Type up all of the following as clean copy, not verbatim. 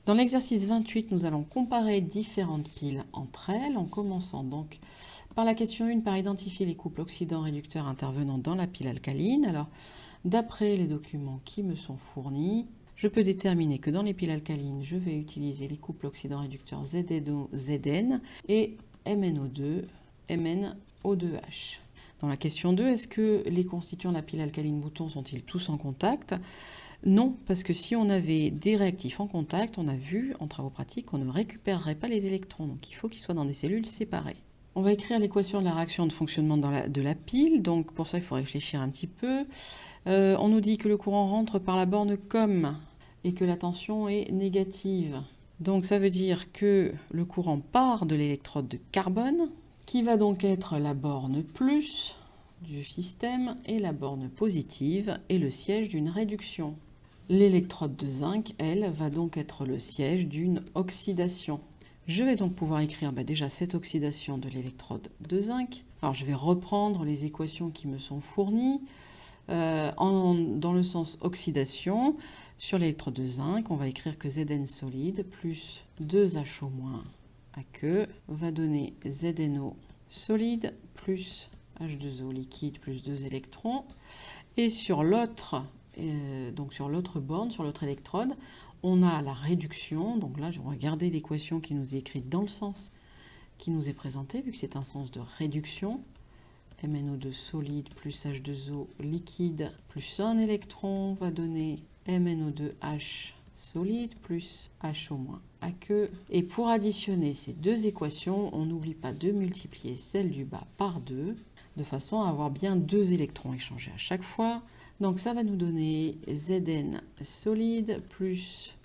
Dans l'exercice 28, nous allons comparer différentes piles entre elles, en commençant donc par la question 1, par identifier les couples oxydants-réducteurs intervenant dans la pile alcaline. Alors, d'après les documents qui me sont fournis, je peux déterminer que dans les piles alcalines, je vais utiliser les couples oxydants-réducteurs ZNO, ZN et MnO2, MnO2H. Dans la question 2, est-ce que les constituants de la pile alcaline bouton sont-ils tous en contact? Non, parce que si on avait des réactifs en contact, on a vu en travaux pratiques qu'on ne récupérerait pas les électrons. Donc il faut qu'ils soient dans des cellules séparées. On va écrire l'équation de la réaction de fonctionnement de la pile. Donc pour ça, il faut réfléchir un petit peu. On nous dit que le courant rentre par la borne COM et que la tension est négative. Donc ça veut dire que le courant part de l'électrode de carbone, qui va donc être la borne plus du système, et la borne positive est le siège d'une réduction. L'électrode de zinc, elle, va donc être le siège d'une oxydation. Je vais donc pouvoir écrire déjà cette oxydation de l'électrode de zinc. Alors je vais reprendre les équations qui me sont fournies. Dans le sens oxydation, sur l'électrode de zinc, on va écrire que Zn solide plus 2HO- aqueux va donner ZNO solide plus H2O liquide plus 2 électrons. Et sur l'autre borne, sur l'autre électrode, on a la réduction. Donc là, on va regarder l'équation qui nous est écrite dans le sens qui nous est présenté, vu que c'est un sens de réduction. MnO2 solide plus H2O liquide plus 1 électron va donner MnO2H solide plus HO- aqueux. Et pour additionner ces deux équations, on n'oublie pas de multiplier celle du bas par 2, de façon à avoir bien 2 électrons échangés à chaque fois. Donc ça va nous donner Zn solide plus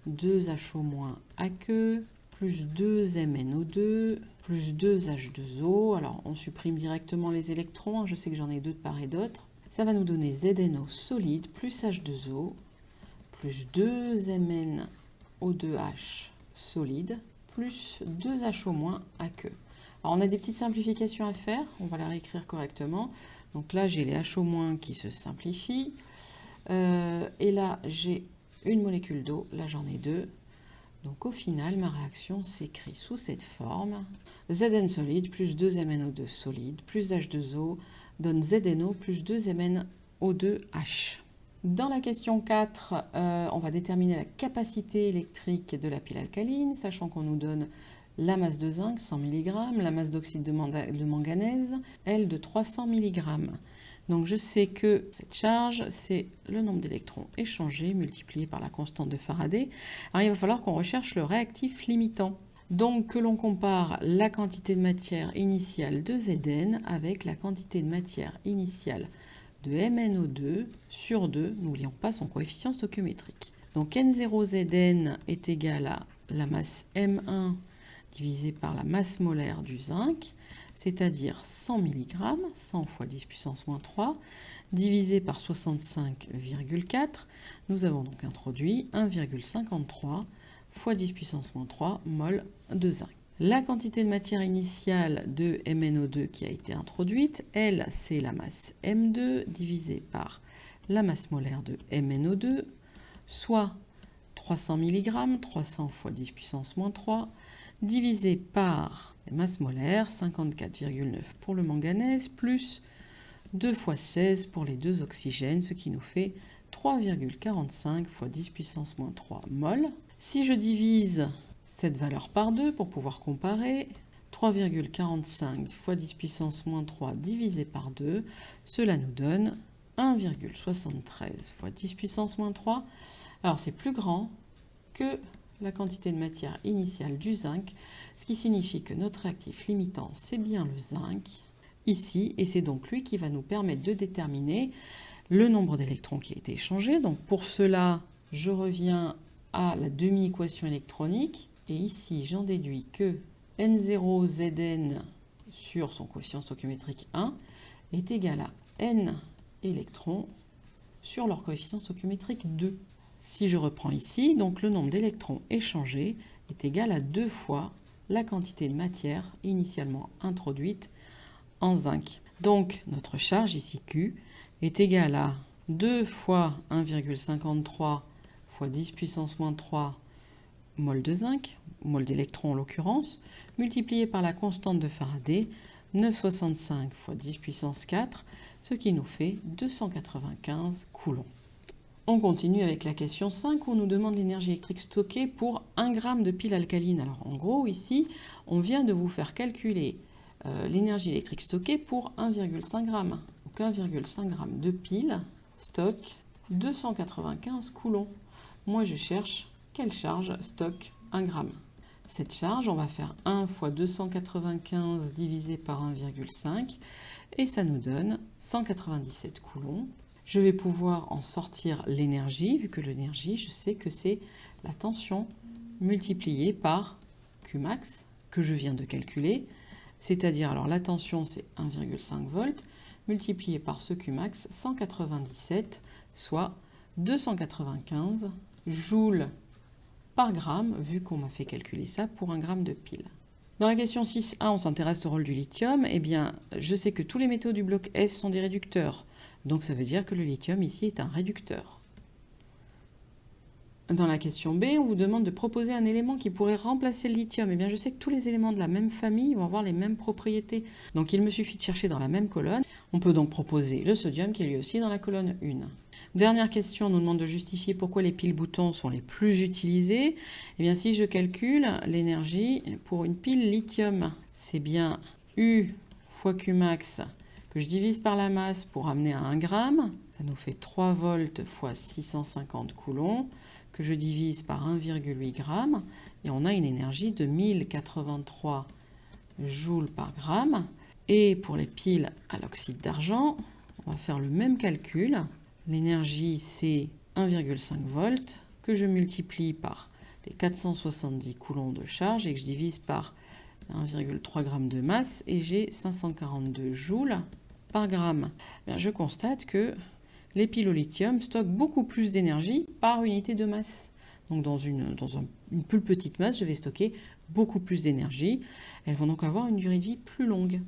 2HO- aqueux plus 2 MnO2 plus 2 H2O. Alors on supprime directement les électrons, je sais que j'en ai deux de part et d'autre. Ça va nous donner ZNO solide plus H2O plus 2 MnO2H solide plus 2 HO- aqueux. Alors on a des petites simplifications à faire, on va la réécrire correctement. Donc là j'ai les HO- qui se simplifient. Et là j'ai une molécule d'eau, là j'en ai deux. Donc au final, ma réaction s'écrit sous cette forme. Zn solide plus 2 MnO2 solide plus H2O donne ZNO plus 2 MnO2H. Dans la question 4, on va déterminer la capacité électrique de la pile alcaline, sachant qu'on nous donne la masse de zinc, 100 mg, la masse d'oxyde de manganèse, elle, de 300 mg. Donc je sais que cette charge, c'est le nombre d'électrons échangés multiplié par la constante de Faraday. Alors il va falloir qu'on recherche le réactif limitant. Donc que l'on compare la quantité de matière initiale de Zn avec la quantité de matière initiale de MnO2 sur 2, n'oublions pas son coefficient stoichiométrique. Donc N0Zn est égal à la masse M1 divisé par la masse molaire du zinc, c'est-à-dire 100 mg, 100 fois 10 puissance moins 3, divisé par 65,4. Nous avons donc introduit 1,53 fois 10 puissance moins 3 mol de zinc. La quantité de matière initiale de MnO2 qui a été introduite, elle, c'est la masse M2 divisée par la masse molaire de MnO2, soit 300 mg, 300 fois 10 puissance moins 3, divisé par la masse molaire, 54,9 pour le manganèse, plus 2 fois 16 pour les deux oxygènes, ce qui nous fait 3,45 fois 10 puissance moins 3 mol. Si je divise cette valeur par 2 pour pouvoir comparer, 3,45 fois 10 puissance moins 3 divisé par 2, cela nous donne 1,73 fois 10 puissance moins 3. Alors c'est plus grand que la quantité de matière initiale du zinc, ce qui signifie que notre réactif limitant, c'est bien le zinc, ici, et c'est donc lui qui va nous permettre de déterminer le nombre d'électrons qui a été échangé. Donc pour cela, je reviens à la demi-équation électronique, et ici, j'en déduis que N0Zn sur son coefficient stoichiométrique 1 est égal à N électrons sur leur coefficient stoichiométrique 2. Si je reprends ici, donc le nombre d'électrons échangés est égal à 2 fois la quantité de matière initialement introduite en zinc. Donc notre charge ici Q est égale à 2 fois 1,53 fois 10 puissance moins 3 mol de zinc, mol d'électrons en l'occurrence, multiplié par la constante de Faraday, 9,65 fois 10 puissance 4, ce qui nous fait 295 coulombs. On continue avec la question 5 où on nous demande l'énergie électrique stockée pour 1 g de pile alcaline. Alors en gros ici, on vient de vous faire calculer l'énergie électrique stockée pour 1,5 g. Donc 1,5 g de pile stocke 295 coulombs. Moi je cherche quelle charge stocke 1 g. Cette charge, on va faire 1 fois 295 divisé par 1,5 et ça nous donne 197 coulombs. Je vais pouvoir en sortir l'énergie, vu que l'énergie, je sais que c'est la tension multipliée par Qmax, que je viens de calculer. C'est-à-dire, alors la tension, c'est 1,5 volts, multiplié par ce Qmax, 197, soit 295 joules par gramme, vu qu'on m'a fait calculer ça pour 1 gramme de pile. Dans la question 6a, on s'intéresse au rôle du lithium. Eh bien, je sais que tous les métaux du bloc S sont des réducteurs. Donc ça veut dire que le lithium ici est un réducteur. Dans la question B, on vous demande de proposer un élément qui pourrait remplacer le lithium. Eh bien, je sais que tous les éléments de la même famille vont avoir les mêmes propriétés. Donc il me suffit de chercher dans la même colonne. On peut donc proposer le sodium qui est lui aussi dans la colonne 1. Dernière question, on nous demande de justifier pourquoi les piles boutons sont les plus utilisées. Eh bien, si je calcule l'énergie pour une pile lithium, c'est bien U fois Qmax que je divise par la masse pour amener à 1 g. Ça nous fait 3 volts fois 650 coulombs que je divise par 1,8 g. Et on a une énergie de 1083 joules par gramme. Et pour les piles à l'oxyde d'argent, on va faire le même calcul. L'énergie, c'est 1,5 volts que je multiplie par les 470 coulombs de charge et que je divise par 1,3 g de masse et j'ai 542 joules par gramme. Bien, je constate que les piles au lithium stockent beaucoup plus d'énergie par unité de masse. Donc dans une plus petite masse, je vais stocker beaucoup plus d'énergie. Elles vont donc avoir une durée de vie plus longue.